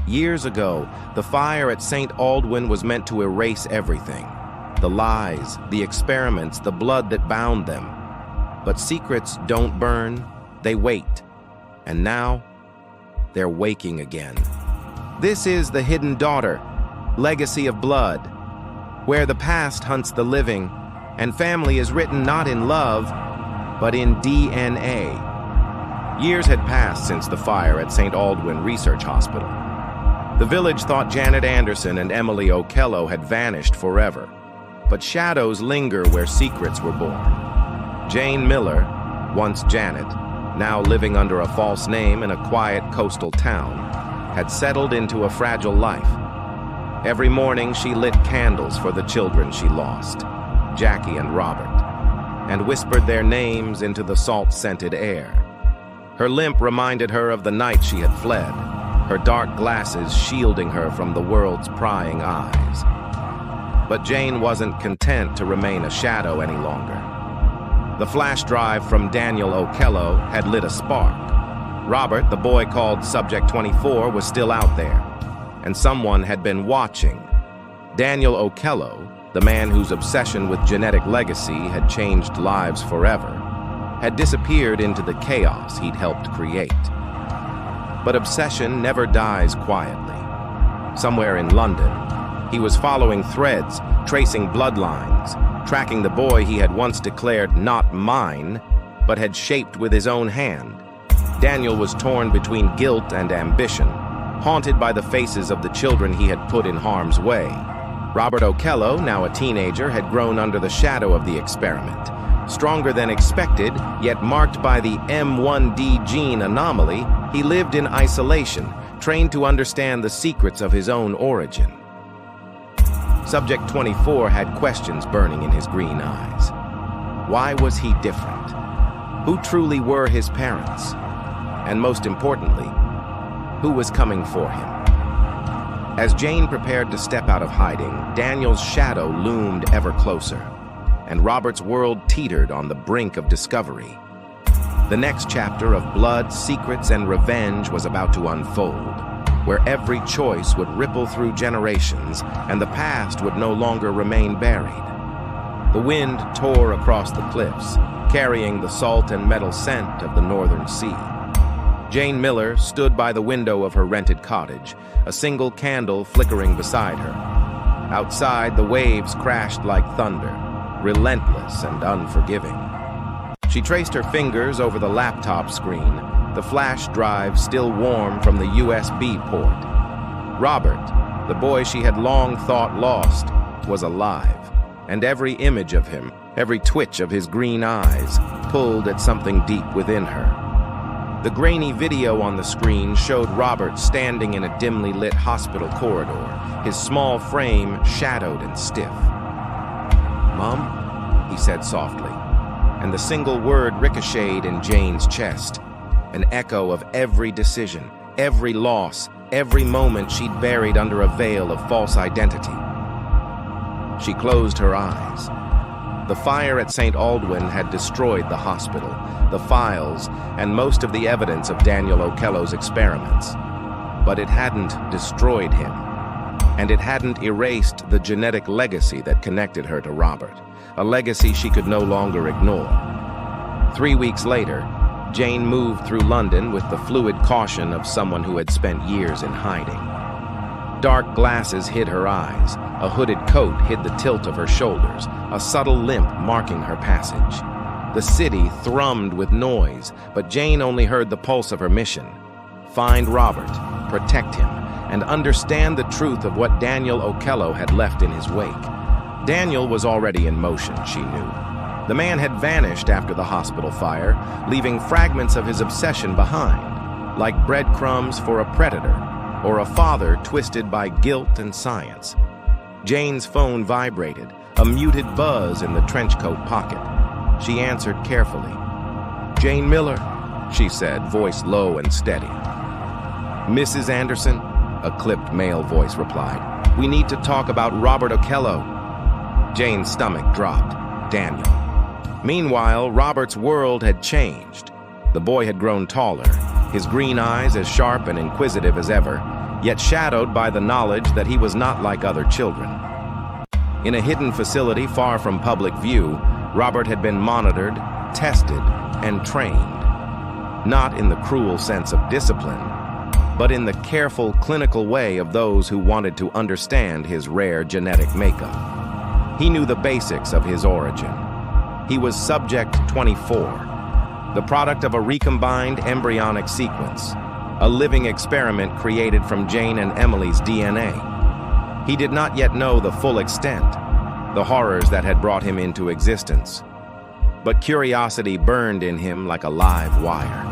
Years ago, the fire at St. Aldwin was meant to erase everything. The lies, the experiments, the blood that bound them. But secrets don't burn, they wait. And now, they're waking again. This is The Hidden Daughter, Legacy of Blood, where the past hunts the living, and family is written not in love, but in DNA. Years had passed since the fire at St. Aldwin Research Hospital. The village thought Janet Anderson and Emily Okello had vanished forever, but shadows linger where secrets were born. Jane Miller, once Janet, now living under a false name in a quiet coastal town, had settled into a fragile life. Every morning she lit candles for the children she lost, Jackie and Robert, and whispered their names into the salt-scented air. Her limp reminded her of the night she had fled, her dark glasses shielding her from the world's prying eyes. But Jane wasn't content to remain a shadow any longer. The flash drive from Daniel Okello had lit a spark. Robert, the boy called Subject 24, was still out there, and someone had been watching. Daniel Okello, the man whose obsession with genetic legacy had changed lives forever, had disappeared into the chaos he'd helped create. But obsession never dies quietly. Somewhere in London, he was following threads, tracing bloodlines, tracking the boy he had once declared not mine, but had shaped with his own hand. Daniel was torn between guilt and ambition, haunted by the faces of the children he had put in harm's way. Robert Okello, now a teenager, had grown under the shadow of the experiment. Stronger than expected, yet marked by the M1D gene anomaly, he lived in isolation, trained to understand the secrets of his own origin. Subject 24 had questions burning in his green eyes. Why was he different? Who truly were his parents? And most importantly, who was coming for him? As Jane prepared to step out of hiding, Daniel's shadow loomed ever closer, and Robert's world teetered on the brink of discovery. The next chapter of blood, secrets, and revenge was about to unfold, where every choice would ripple through generations, and the past would no longer remain buried. The wind tore across the cliffs, carrying the salt and metal scent of the northern sea. Jane Miller stood by the window of her rented cottage, a single candle flickering beside her. Outside, the waves crashed like thunder, relentless and unforgiving. She traced her fingers over the laptop screen, the flash drive still warm from the USB port. Robert, the boy she had long thought lost, was alive, and every image of him, every twitch of his green eyes, pulled at something deep within her. The grainy video on the screen showed Robert standing in a dimly lit hospital corridor, his small frame shadowed and stiff. "Mom?" he said softly, and the single word ricocheted in Jane's chest, an echo of every decision, every loss, every moment she'd buried under a veil of false identity. She closed her eyes. The fire at St. Aldwin had destroyed the hospital, the files, and most of the evidence of Daniel Okello's experiments. But it hadn't destroyed him, and it hadn't erased the genetic legacy that connected her to Robert, a legacy she could no longer ignore. 3 weeks later, Jane moved through London with the fluid caution of someone who had spent years in hiding. Dark glasses hid her eyes, a hooded coat hid the tilt of her shoulders, a subtle limp marking her passage. The city thrummed with noise, but Jane only heard the pulse of her mission. Find Robert, protect him, and understand the truth of what Daniel Okello had left in his wake. Daniel was already in motion, she knew. The man had vanished after the hospital fire, leaving fragments of his obsession behind, like breadcrumbs for a predator, or a father twisted by guilt and science. Jane's phone vibrated, a muted buzz in the trenchcoat pocket. She answered carefully. "Jane Miller," she said, voice low and steady. "Mrs. Anderson," a clipped male voice replied. "We need to talk about Robert Okello." Jane's stomach dropped. Daniel. Meanwhile, Robert's world had changed. The boy had grown taller, his green eyes as sharp and inquisitive as ever, yet shadowed by the knowledge that he was not like other children. In a hidden facility far from public view, Robert had been monitored, tested, and trained. Not in the cruel sense of discipline, but in the careful, clinical way of those who wanted to understand his rare genetic makeup. He knew the basics of his origin. He was Subject 24, the product of a recombined embryonic sequence, a living experiment created from Jane and Emily's DNA. He did not yet know the full extent, the horrors that had brought him into existence. But curiosity burned in him like a live wire.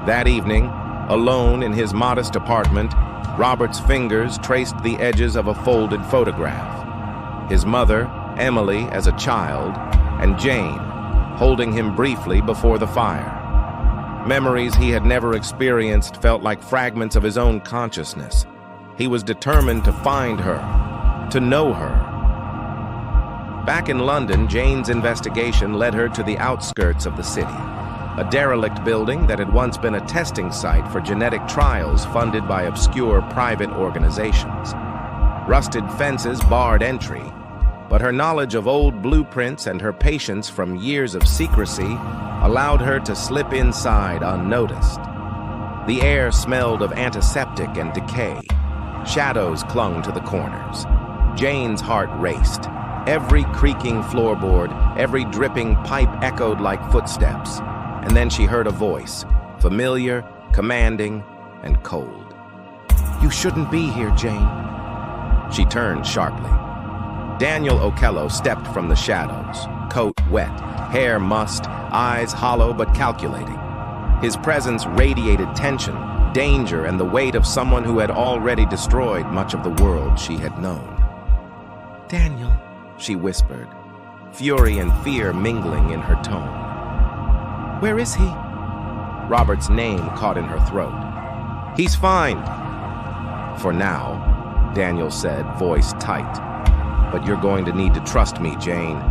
That evening, alone in his modest apartment, Robert's fingers traced the edges of a folded photograph. His mother, Emily, as a child, and Jane, holding him briefly before the fire. Memories he had never experienced felt like fragments of his own consciousness. He was determined to find her, to know her. Back in London, Jane's investigation led her to the outskirts of the city, a derelict building that had once been a testing site for genetic trials funded by obscure private organizations. Rusted fences barred entry, but her knowledge of old blueprints and her patience from years of secrecy allowed her to slip inside unnoticed. The air smelled of antiseptic and decay. Shadows clung to the corners. Jane's heart raced. Every creaking floorboard, every dripping pipe echoed like footsteps. And then she heard a voice, familiar, commanding, and cold. "You shouldn't be here, Jane." She turned sharply. Daniel Okello stepped from the shadows, coat wet, hair mussed, eyes hollow but calculating. His presence radiated tension, danger, and the weight of someone who had already destroyed much of the world she had known. "Daniel," she whispered, fury and fear mingling in her tone. "Where is he?" Robert's name caught in her throat. "He's fine." "For now," Daniel said, voice tight. "But you're going to need to trust me, Jane.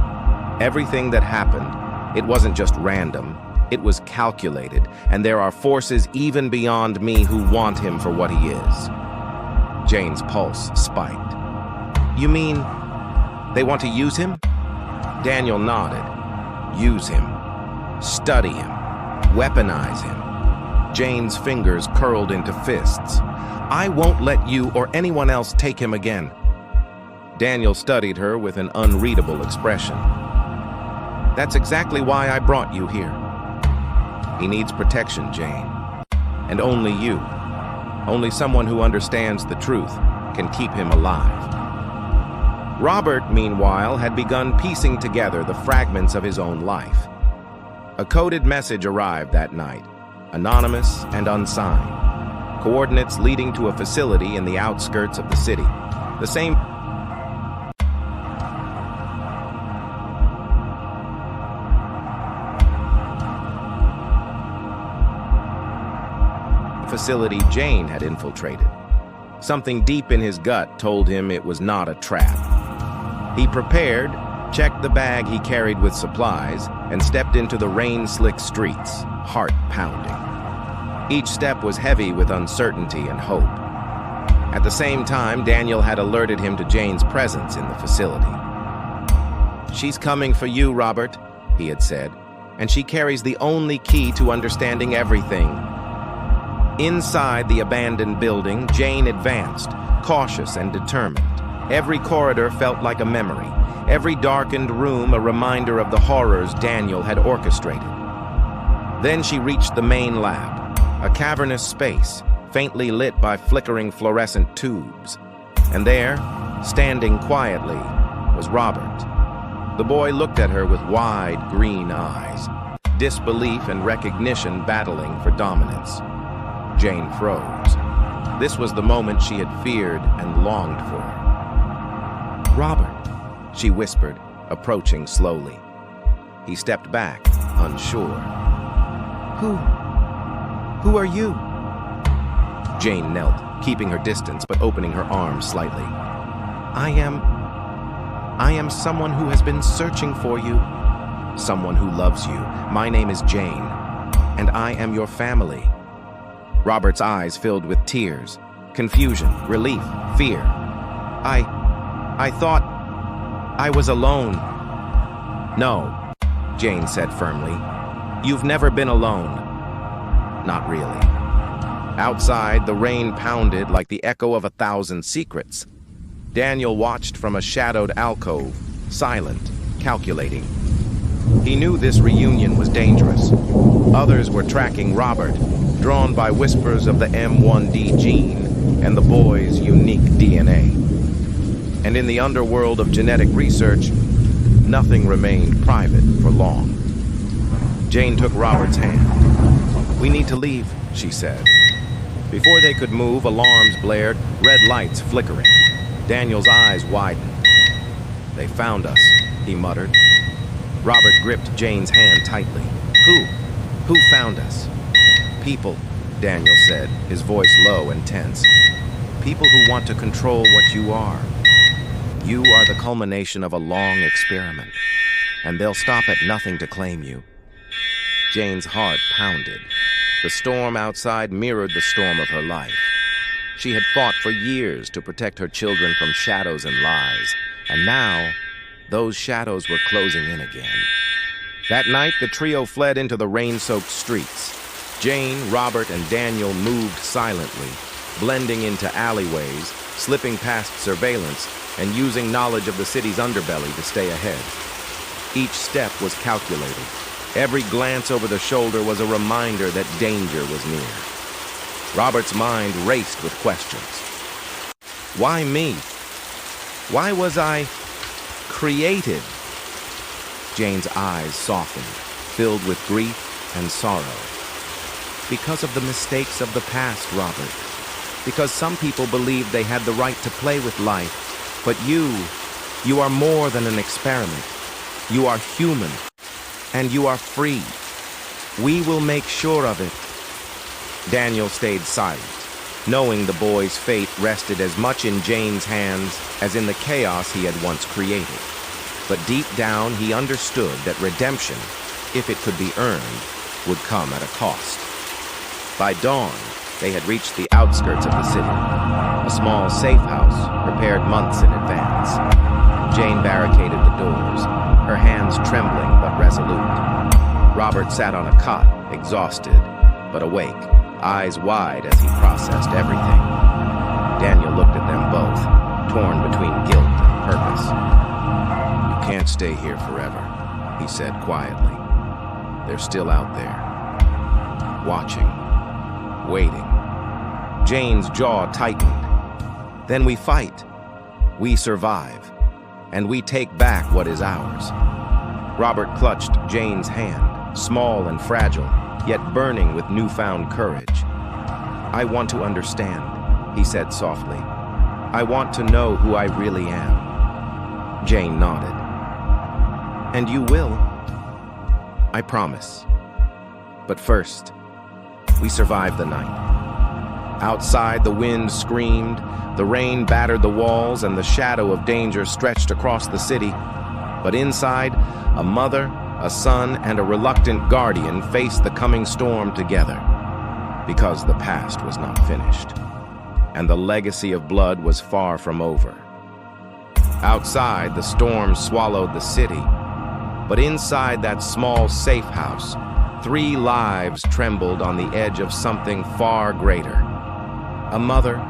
Everything that happened, it wasn't just random. It was calculated, and there are forces even beyond me who want him for what he is." Jane's pulse spiked. "You mean they want to use him?" Daniel nodded. "Use him. Study him. Weaponize him." Jane's fingers curled into fists. "I won't let you or anyone else take him again." Daniel studied her with an unreadable expression. "That's exactly why I brought you here. He needs protection, Jane. And only you, only someone who understands the truth, can keep him alive." Robert, meanwhile, had begun piecing together the fragments of his own life. A coded message arrived that night, anonymous and unsigned. Coordinates leading to a facility in the outskirts of the city. The same facility Jane had infiltrated. Something deep in his gut told him it was not a trap. He prepared, checked the bag he carried with supplies, and stepped into the rain-slick streets, heart pounding. Each step was heavy with uncertainty and hope. At the same time, Daniel had alerted him to Jane's presence in the facility. "She's coming for you, Robert," he had said, "and she carries the only key to understanding everything." Inside the abandoned building, Jane advanced, cautious and determined. Every corridor felt like a memory, every darkened room a reminder of the horrors Daniel had orchestrated. Then she reached the main lab, a cavernous space, faintly lit by flickering fluorescent tubes. And there, standing quietly, was Robert. The boy looked at her with wide, green eyes, disbelief and recognition battling for dominance. Jane froze. This was the moment she had feared and longed for. "Robert," she whispered, approaching slowly. He stepped back, unsure. Who are you?" Jane knelt, keeping her distance but opening her arms slightly. I am someone who has been searching for you. Someone who loves you. My name is Jane, and I am your family." Robert's eyes filled with tears. Confusion, relief, fear. I thought I was alone. No, Jane said firmly. You've never been alone. Not really. Outside, the rain pounded like the echo of 1,000 secrets. Daniel watched from a shadowed alcove, silent, calculating. He knew this reunion was dangerous. Others were tracking Robert, drawn by whispers of the M1D gene and the boy's unique DNA. And in the underworld of genetic research, nothing remained private for long. Jane took Robert's hand. "We need to leave," she said. Before they could move, alarms blared, red lights flickering. Daniel's eyes widened. "They found us," he muttered. Robert gripped Jane's hand tightly. Who found us?" "People," Daniel said, his voice low and tense. "People who want to control what you are. You are the culmination of a long experiment, and they'll stop at nothing to claim you." Jane's heart pounded. The storm outside mirrored the storm of her life. She had fought for years to protect her children from shadows and lies, and now those shadows were closing in again. That night, the trio fled into the rain-soaked streets. Jane, Robert, and Daniel moved silently, blending into alleyways, slipping past surveillance, and using knowledge of the city's underbelly to stay ahead. Each step was calculated. Every glance over the shoulder was a reminder that danger was near. Robert's mind raced with questions. Why me? Why was I created? Jane's eyes softened, filled with grief and sorrow. Because of the mistakes of the past, Robert. Because some people believed they had the right to play with life. But you are more than an experiment. You are human, and you are free. We will make sure of it. Daniel stayed silent, knowing the boy's fate rested as much in Jane's hands as in the chaos he had once created. But deep down, he understood that redemption, if it could be earned, would come at a cost. By dawn, they had reached the outskirts of the city, a small safe house prepared months in advance. Jane barricaded the doors, her hands trembling but resolute. Robert sat on a cot, exhausted but awake, eyes wide as he processed everything. Daniel looked at them both, torn between guilt and purpose. "You can't stay here forever," he said quietly. "They're still out there, watching, waiting." Jane's jaw tightened. "Then we fight. We survive. And we take back what is ours." Robert clutched Jane's hand, small and fragile, yet burning with newfound courage. "I want to understand," he said softly. "I want to know who I really am." Jane nodded. "And you will. I promise. But first, we survived the night." Outside, the wind screamed, the rain battered the walls, and the shadow of danger stretched across the city. But inside, a mother, a son, and a reluctant guardian faced the coming storm together. Because the past was not finished, and the legacy of blood was far from over. Outside, the storm swallowed the city. But inside that small safe house, 3 lives trembled on the edge of something far greater. A mother,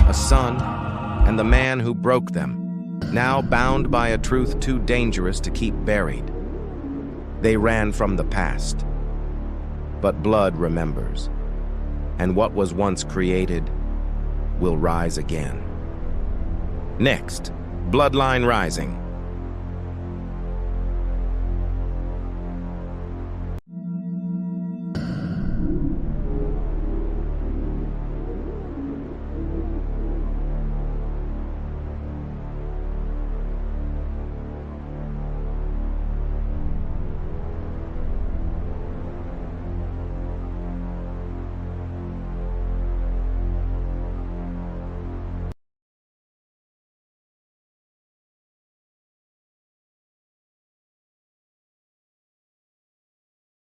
a son, and the man who broke them, now bound by a truth too dangerous to keep buried. They ran from the past. But blood remembers, and what was once created will rise again. Next, Bloodline Rising.